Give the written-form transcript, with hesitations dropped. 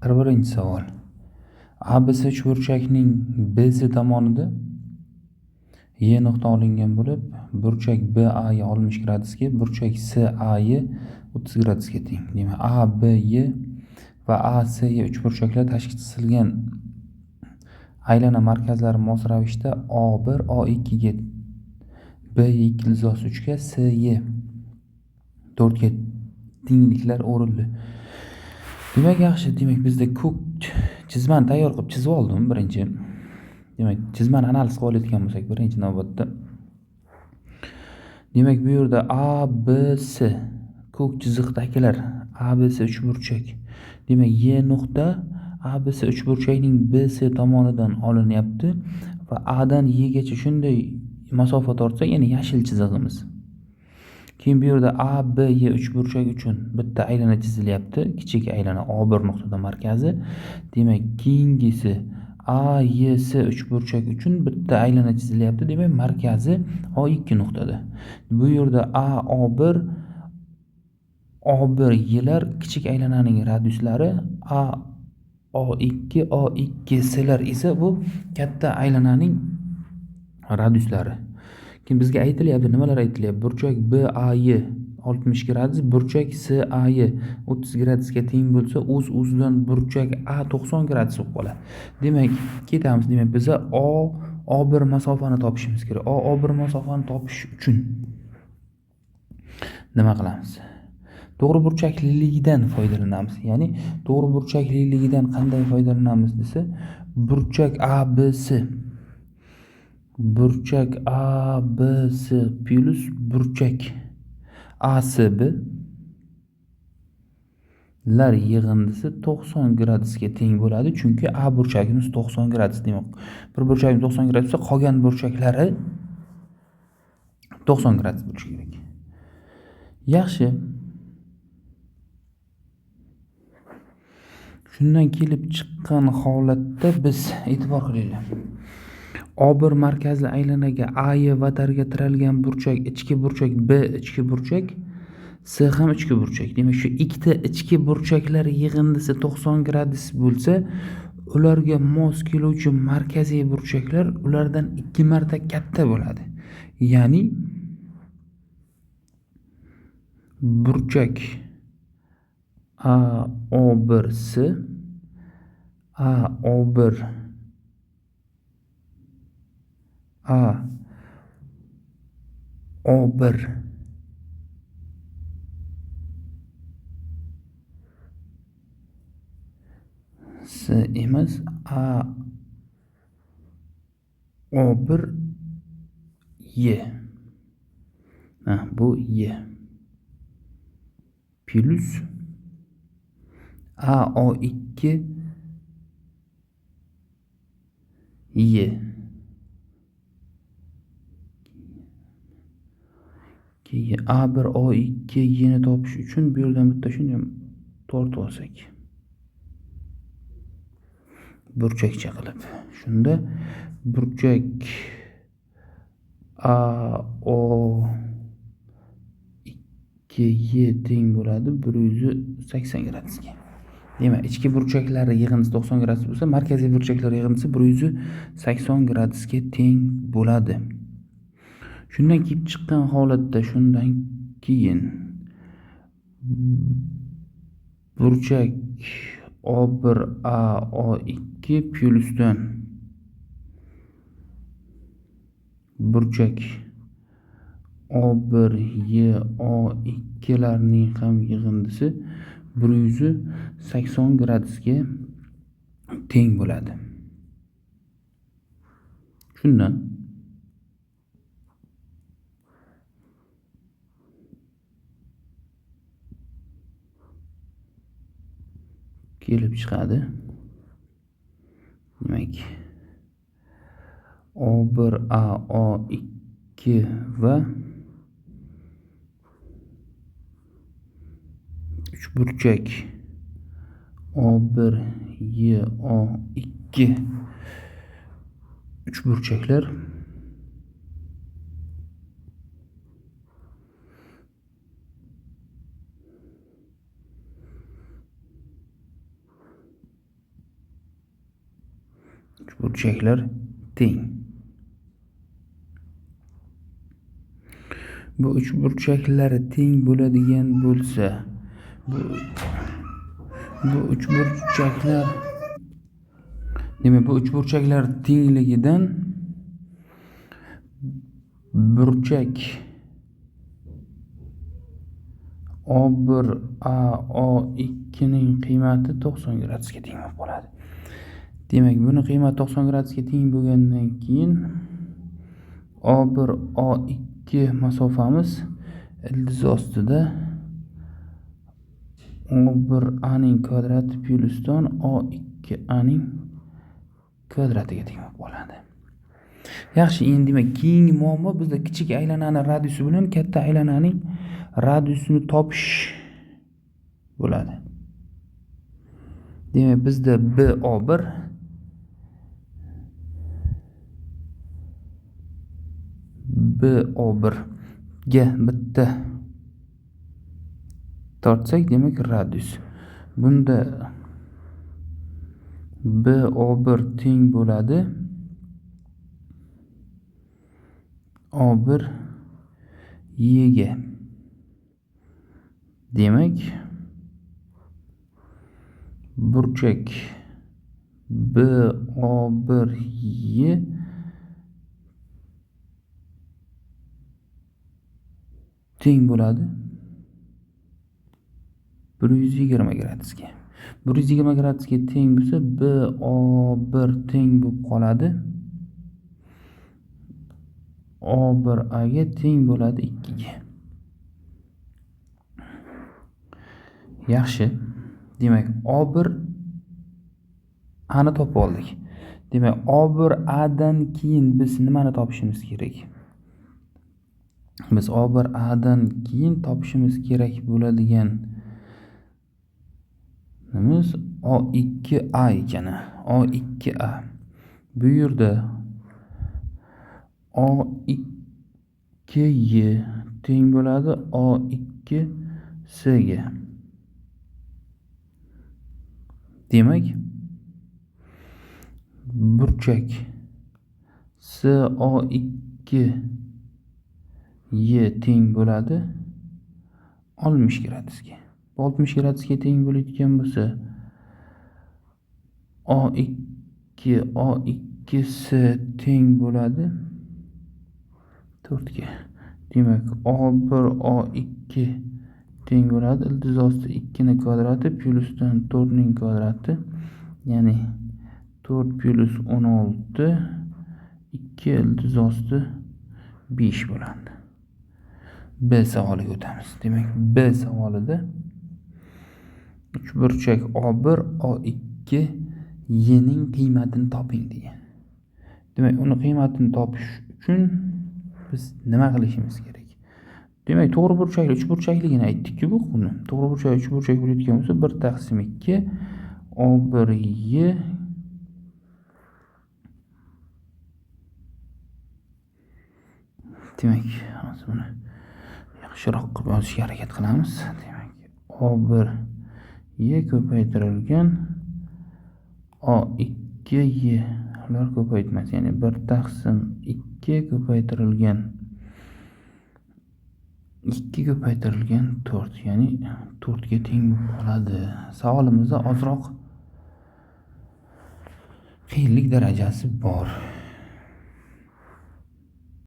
41 savol. ABC uchburchakning BC tomonida Y nuqta olingan bo'lib, burchak BA ga 60 gradusga, burchak CA ga 30 gradusga teng. Demak, ABY va ACY uchburchaklar tashkil etilgan aylana markazlari mos ravishda A1 A2 ga, B2 ildiz 3 ga, CY 4 ga tengliklar o'rildi. Demak, yaxshi. Demak, bizda ko'k chizmani tayyor qilib chizib oldim birinchi. Demak, chizmani analiz qilib olayotgan bo'lsak, birinchi navbatda. Demak, bu yerda ABC ko'k chiziqdagilar ABC uchburchak. Demak, Y nuqta ABC uchburchakning BC tomonidan olinyapti va A dan Y gacha shunday masofa tortsak, ya'ni yashil chizig'imiz. Keyin bu yerda ABY uchburchak uchun bitta aylana chizilyapti, kichik aylana A1 nuqtada markazi. Demak, keyingisi AYS uchburchak uchun bitta aylana chizilyapti, demak markazi A2 nuqtada. Bu yerda A1 A1 ylar kichik aylananing radiuslari, A2 A2S'lar esa bu katta aylananing radiuslari. Keyin bizga aytilyapti, nimalar aytilyapti? Burchak BAY 60 gradus, burchak CAY 30 gradusga teng bo'lsa, o'z-o'zidan burchak A 90 gradus bo'lib qoladi. Demak, ketamiz. Demak, biza A1 masofani topishimiz kerak. A1 masofani topish uchun nima qilamiz? To'g'ri burchakliligidan foydalanamiz. Ya'ni to'g'ri burchakliligidan qanday foydalanamiz desa, burchak ABC plus burchak ACB lar yig'indisi 90 gradusga teng bo'ladi, chunki A burchagimiz 90 gradus demak. Bir burchagimiz 90 gradus bo'lsa, qolgan burchaklari 90 gradus bo'lishi kerak. Yaxshi. Shundan kelib chiqqan holatda biz e'tibor qilaylik. A1 markazli aylanaga AY vatarga tiralgan burchak, ichki burchak B ichki burchak, C ham ichki burchak. Demak, shu ikkita ichki burchaklar yig'indisi 90 gradus bo'lsa, ularga mos keluvchi markaziy burchaklar ulardan 2 marta katta bo'ladi. Ya'ni burchak A1C A1 A1 C emas, A1 Y. Bu Y. Plus A2 Y. Keyin A1 A2 Y'ni topish uchun bu yerdan bitta shunday tortib olsak. Burchakcha qilib. Shunda burchak A2Y teng bo'ladi 180 gradusga. Demak, ichki burchaklari yig'indisi 90 gradus bo'lsa, markaziy burchaklar yig'indisi 180 gradusga teng bo'ladi. Shundan kelib chiqqan holatda, shundan keyin burchak A1 A2 plyusdan burchak A1 Y A2 larning ham yig'indisi 180 gradusga teng bo'ladi. Shundan kelib chiqadi. Demak, A1 A2 va uchburchak A1 Y A2 uchburchaklar Uchburchaklar teng. Bu uchburchaklar teng bo'ladigan bo'lsa, bu uchburchaklar demak, bu uchburchaklar tengligidan burchak O1 A O2 ning qiymati 90 gradusga teng bo'ladi. Demak, buni qiymati 90 gradusga teng bo'lgandan keyin O1 O2 masofamiz ildiz ostida O1 A ning kvadrati plyusdan O2 A ning kvadratiga teng bo'ladi. Yaxshi, endi demak, keyingi muammo bizda kichik aylanani radiusi bilan katta aylananing radiusini topish bo'ladi. Demak, bizda BO1 ga bitta tortsak, demak radius. Bunda BO1 teng bo'ladi O1 Y ga. Demak, burchak BO1 Y teng bo'ladi 120 gradusga. 120 gradusga teng bo'lsa, BO1 teng bo'lib qoladi O1 A ga teng bo'ladi 2 ga. Yaxshi. Demak, O1 A ni topib oldik. Demak, O1 A dan keyin biz nimani topishimiz kerak? Biz O1 A dan keyin topishimiz kerak bo'ladigan nimiz O2 A ekan. O2 A. Bu yerda O2 Y teng bo'ladi O2 S ga. Demak, burchak SO2 Y teng bo'ladi 60 gradusga. 60 gradusga teng bo'ladigan bo'lsa, O2 S teng bo'ladi 4 ga. Demak, O1 O2 teng bo'ladi ildiz osti 2 ning kvadrati plyusdan 4 ning kvadrati, ya'ni 4 plus 16 2 ildiz osti 5 bo'ladi. B savoliga o'tamiz. Demak, B savolida uchburchak O1 O2 Y ning qiymatini toping degan. Demak, uni qiymatini topish uchun biz nima qilishimiz kerak? Demak, to'g'ri burchakli uchburchakligini aytdik-ku bu quni. To'g'ri burchak uchburchak bo'layotgan bo'lsa 1/2 O1 Y demak, hozir buni yaxshiroq qilib yozishga harakat qilamiz. Demak, O1 Y ko'paytirilgan O2 Y ular ko'paytmas, ya'ni 1/2 ko'paytirilgan 2 ko'paytirilgan 4, ya'ni 4 ga teng bo'ladi. Savolimizda ozroq qiyinlik darajasi bor.